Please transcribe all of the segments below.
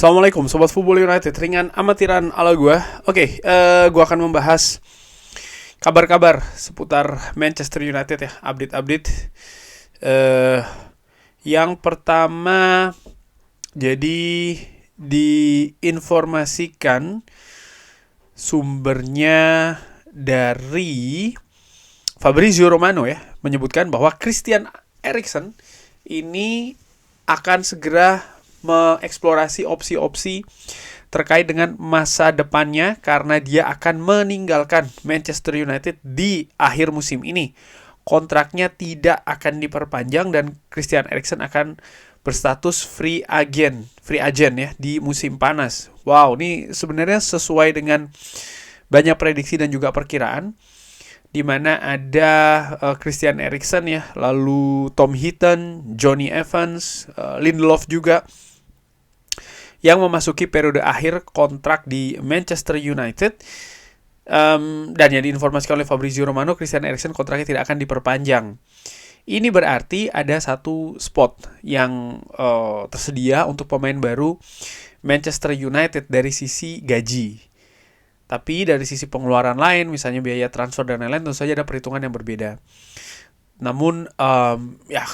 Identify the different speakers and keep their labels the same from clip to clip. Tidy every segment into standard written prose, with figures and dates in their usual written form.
Speaker 1: Assalamualaikum Sobat Football United, ringan amatiran ala gue. Gue akan membahas kabar-kabar seputar Manchester United ya, update-update. Yang pertama, jadi diinformasikan sumbernya dari Fabrizio Romano ya, menyebutkan bahwa Christian Eriksen ini akan segera mengeksplorasi opsi-opsi terkait dengan masa depannya karena dia akan meninggalkan Manchester United di akhir musim ini. Kontraknya tidak akan diperpanjang dan Christian Eriksen akan berstatus free agent ya di musim panas. Wow, ini sebenarnya sesuai dengan banyak prediksi dan juga perkiraan, di mana ada Christian Eriksen ya, lalu Tom Heaton, Johnny Evans, Lindelof juga yang memasuki periode akhir kontrak di Manchester United. Dan yang diinformasikan oleh Fabrizio Romano, Christian Eriksen kontraknya tidak akan diperpanjang. Ini berarti ada satu spot yang tersedia untuk pemain baru Manchester United dari sisi gaji. Tapi dari sisi pengeluaran lain, misalnya biaya transfer dan lain-lain, tentu saja ada perhitungan yang berbeda. Namun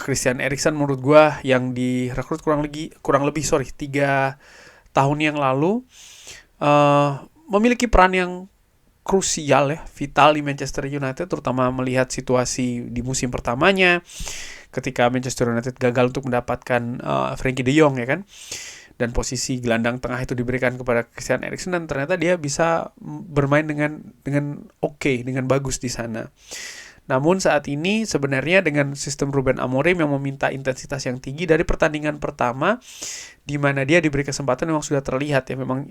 Speaker 1: Christian Eriksen menurut gue yang direkrut kurang lebih 3 tahun yang lalu memiliki peran yang krusial ya, vital di Manchester United, terutama melihat situasi di musim pertamanya ketika Manchester United gagal untuk mendapatkan Frankie de Jong ya kan, dan posisi gelandang tengah itu diberikan kepada Christian Eriksen dan ternyata dia bisa bermain dengan oke, dengan bagus di sana. Namun saat ini sebenarnya dengan sistem Ruben Amorim yang meminta intensitas yang tinggi dari pertandingan pertama, di mana dia diberi kesempatan, memang sudah terlihat ya, memang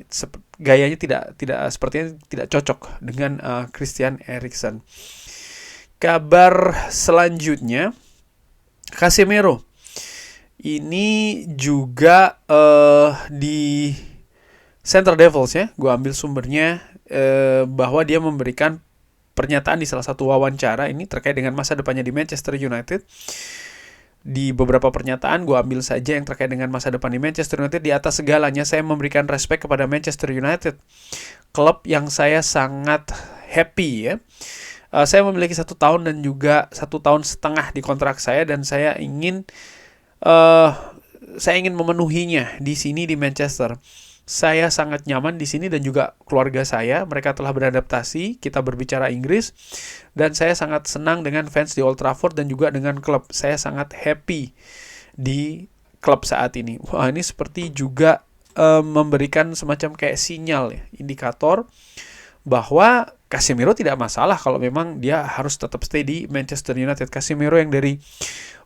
Speaker 1: gayanya sepertinya tidak cocok dengan Christian Eriksen. Kabar selanjutnya, Casemiro ini juga di Center Devils ya, gue ambil sumbernya bahwa dia memberikan pernyataan di salah satu wawancara ini terkait dengan masa depannya di Manchester United. Di beberapa pernyataan gue ambil saja yang terkait dengan masa depan di Manchester United. Di atas segalanya saya memberikan respect kepada Manchester United, klub yang saya sangat happy ya. Saya memiliki 1 tahun dan juga 1 tahun setengah di kontrak saya, dan saya ingin memenuhinya di sini di Manchester. Saya sangat nyaman di sini dan juga keluarga saya, mereka telah beradaptasi, kita berbicara Inggris, dan saya sangat senang dengan fans di Old Trafford dan juga dengan klub. Saya sangat happy di klub saat ini. Wah, ini seperti juga memberikan semacam kayak sinyal ya, indikator bahwa Casemiro tidak masalah kalau memang dia harus tetap stay di Manchester United. Casemiro yang dari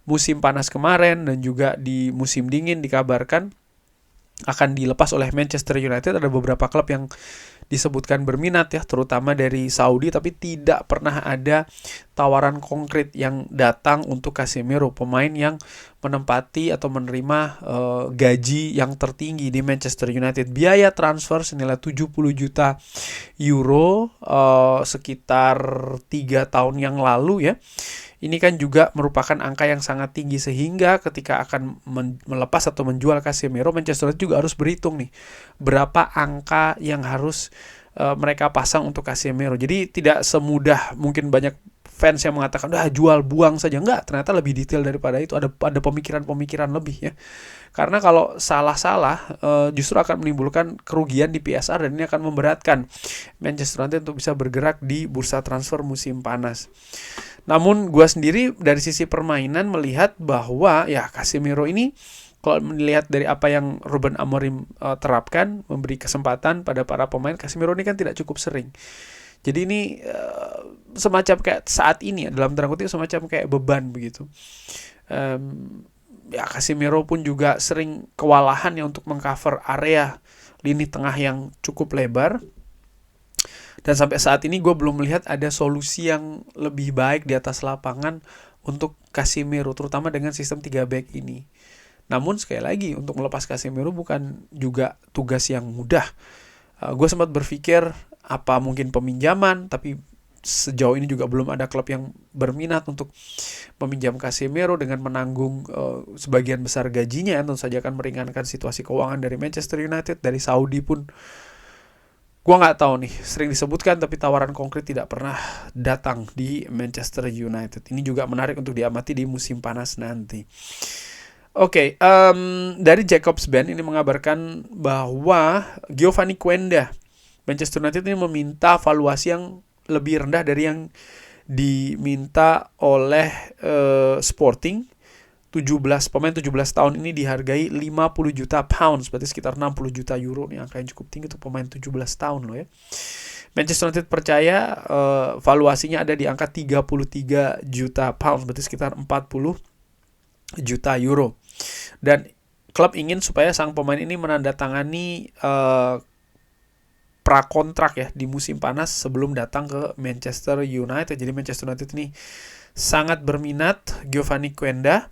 Speaker 1: musim panas kemarin dan juga di musim dingin dikabarkan akan dilepas oleh Manchester United. Ada beberapa klub yang disebutkan berminat ya, terutama dari Saudi, tapi tidak pernah ada tawaran konkret yang datang untuk Casemiro, pemain yang menempati atau menerima gaji yang tertinggi di Manchester United. Biaya transfer senilai 70 juta euro sekitar 3 tahun yang lalu ya. Ini kan juga merupakan angka yang sangat tinggi, sehingga ketika akan melepas atau menjual Casemiro, Manchester United juga harus berhitung nih berapa angka yang harus mereka pasang untuk Casemiro. Jadi tidak semudah mungkin banyak fans yang mengatakan jual buang saja. Enggak, ternyata lebih detail daripada itu. Ada pemikiran-pemikiran lebih ya. Karena kalau salah-salah justru akan menimbulkan kerugian di PSR, dan ini akan memberatkan Manchester United untuk bisa bergerak di bursa transfer musim panas. Namun gue sendiri dari sisi permainan melihat bahwa ya Casemiro ini, kalau melihat dari apa yang Ruben Amorim terapkan, memberi kesempatan pada para pemain, Casemiro ini kan tidak cukup sering. Jadi ini semacam kayak saat ini ya, dalam tanda kutip semacam kayak beban begitu. Ya Casemiro pun juga sering kewalahan ya untuk mengcover area lini tengah yang cukup lebar. Dan sampai saat ini gue belum melihat ada solusi yang lebih baik di atas lapangan untuk Casemiro, terutama dengan sistem 3 back ini. Namun sekali lagi, untuk melepas Casemiro bukan juga tugas yang mudah. Gue sempat berpikir apa mungkin peminjaman, tapi sejauh ini juga belum ada klub yang berminat untuk meminjam Casemiro dengan menanggung sebagian besar gajinya. Tentu saja akan meringankan situasi keuangan dari Manchester United. Dari Saudi pun gua nggak tahu nih, sering disebutkan tapi tawaran konkret tidak pernah datang di Manchester United. Ini juga menarik untuk diamati di musim panas nanti. Oke, dari Jacobs Band ini mengabarkan bahwa Giovanni Quenda, Manchester United ini meminta valuasi yang lebih rendah dari yang diminta oleh Sporting. Pemain 17 tahun ini dihargai 50 juta pounds, berarti sekitar 60 juta euro. Ini angka yang cukup tinggi untuk pemain 17 tahun loh ya. Manchester United percaya valuasinya ada di angka 33 juta pounds, berarti sekitar 40 juta euro. Dan klub ingin supaya sang pemain ini menandatangani prakontrak ya di musim panas sebelum datang ke Manchester United. Jadi Manchester United ini sangat berminat Giovanni Quenda,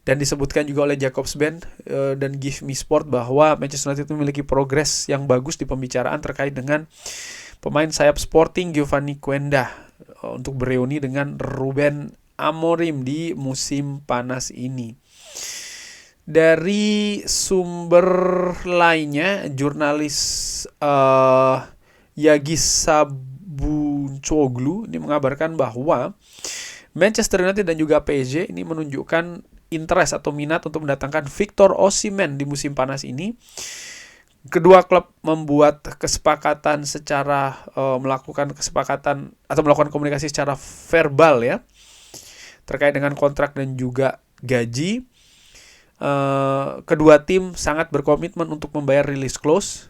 Speaker 1: dan disebutkan juga oleh Jacobs Band dan Give Me Sport bahwa Manchester United memiliki progres yang bagus di pembicaraan terkait dengan pemain sayap Sporting Giovanni Quenda untuk bereuni dengan Ruben Amorim di musim panas ini. Dari sumber lainnya, jurnalis Yagis Sabuncoglu ini mengabarkan bahwa Manchester United dan juga PSG ini menunjukkan interest atau minat untuk mendatangkan Victor Osimhen di musim panas ini. Kedua klub membuat kesepakatan secara melakukan komunikasi secara verbal ya, terkait dengan kontrak dan juga gaji. Kedua tim sangat berkomitmen untuk membayar release clause.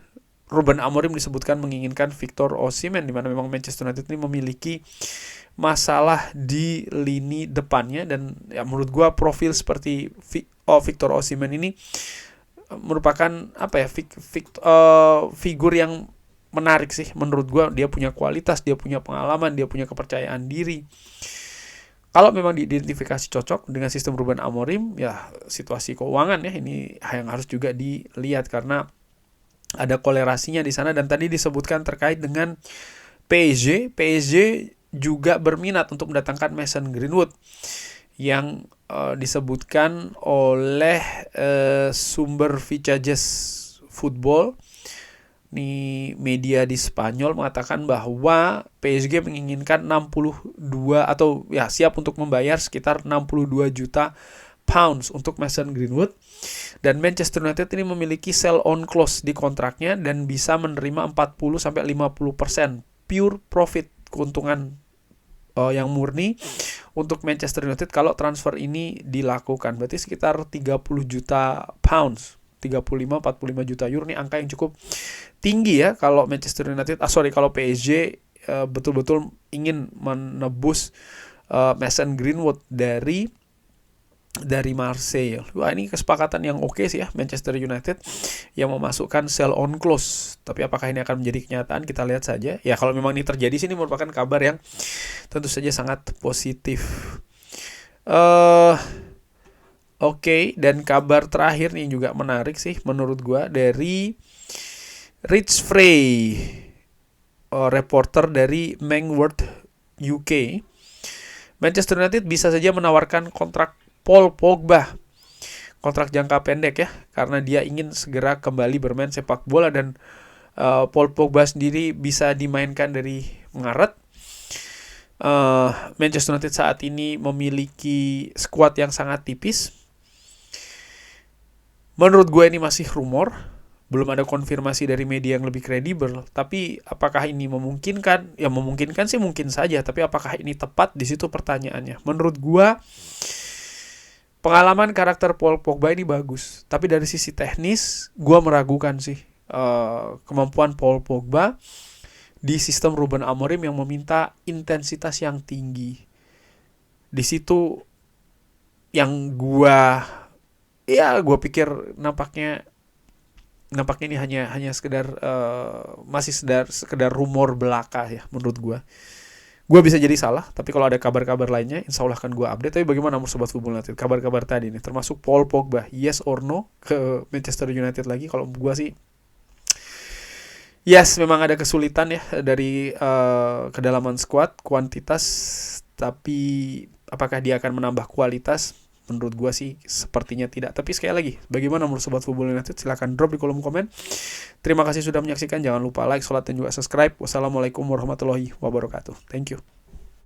Speaker 1: Ruben Amorim disebutkan menginginkan Victor Osimhen, di mana memang Manchester United ini memiliki masalah di lini depannya, dan ya menurut gua profil seperti Victor Osimhen ini merupakan figur yang menarik sih menurut gua. Dia punya kualitas, dia punya pengalaman, dia punya kepercayaan diri. Kalau memang diidentifikasi cocok dengan sistem Ruben Amorim, ya situasi keuangan ya ini yang harus juga dilihat karena ada kolerasinya di sana. Dan tadi disebutkan terkait dengan PSG juga berminat untuk mendatangkan Mason Greenwood yang disebutkan oleh sumber Vicajes Football. Ini media di Spanyol mengatakan bahwa PSG menginginkan 62 atau ya siap untuk membayar sekitar 62 juta pounds untuk Mason Greenwood, dan Manchester United ini memiliki sell on clause di kontraknya dan bisa menerima 40-50% pure profit, keuntungan yang murni untuk Manchester United kalau transfer ini dilakukan. Berarti sekitar 30 juta pounds, 35-45 juta euro. Ini angka yang cukup tinggi ya kalau kalau PSG betul-betul ingin menebus Mason Greenwood dari Marseille. Wah, ini kesepakatan yang oke sih ya Manchester United yang memasukkan sell on clause. Tapi apakah ini akan menjadi kenyataan, kita lihat saja. Ya kalau memang ini terjadi, sini merupakan kabar yang tentu saja sangat positif. Oke, dan kabar terakhir nih juga menarik sih menurut gua, dari Rich Frey, reporter dari Mangworth UK. Manchester United bisa saja menawarkan kontrak Paul Pogba, kontrak jangka pendek ya, karena dia ingin segera kembali bermain sepak bola, dan Paul Pogba sendiri bisa dimainkan dari Maret. Manchester United saat ini memiliki skuad yang sangat tipis. Menurut gue ini masih rumor, belum ada konfirmasi dari media yang lebih kredibel. Tapi apakah ini memungkinkan? Ya memungkinkan sih mungkin saja, tapi apakah ini tepat? Di situ pertanyaannya. Menurut gue pengalaman karakter Paul Pogba ini bagus, tapi dari sisi teknis gue meragukan sih kemampuan Paul Pogba di sistem Ruben Amorim yang meminta intensitas yang tinggi. Di situ yang gue pikir nampaknya ini hanya sekedar sekedar rumor belaka ya menurut gue. Gue bisa jadi salah, tapi kalau ada kabar-kabar lainnya, insya Allah akan gue update. Tapi bagaimana Sobat Football United? Kabar-kabar tadi nih, termasuk Paul Pogba, yes or no ke Manchester United lagi? Kalau gue sih, Yes, memang ada kesulitan ya dari kedalaman squad, kuantitas, tapi apakah dia akan menambah kualitas? Menurut gua sih sepertinya tidak. Tapi sekali lagi, bagaimana menurut Sobat Football United? Silahkan drop di kolom komen. Terima kasih sudah menyaksikan. Jangan lupa like, share, dan juga subscribe. Wassalamualaikum warahmatullahi wabarakatuh. Thank you.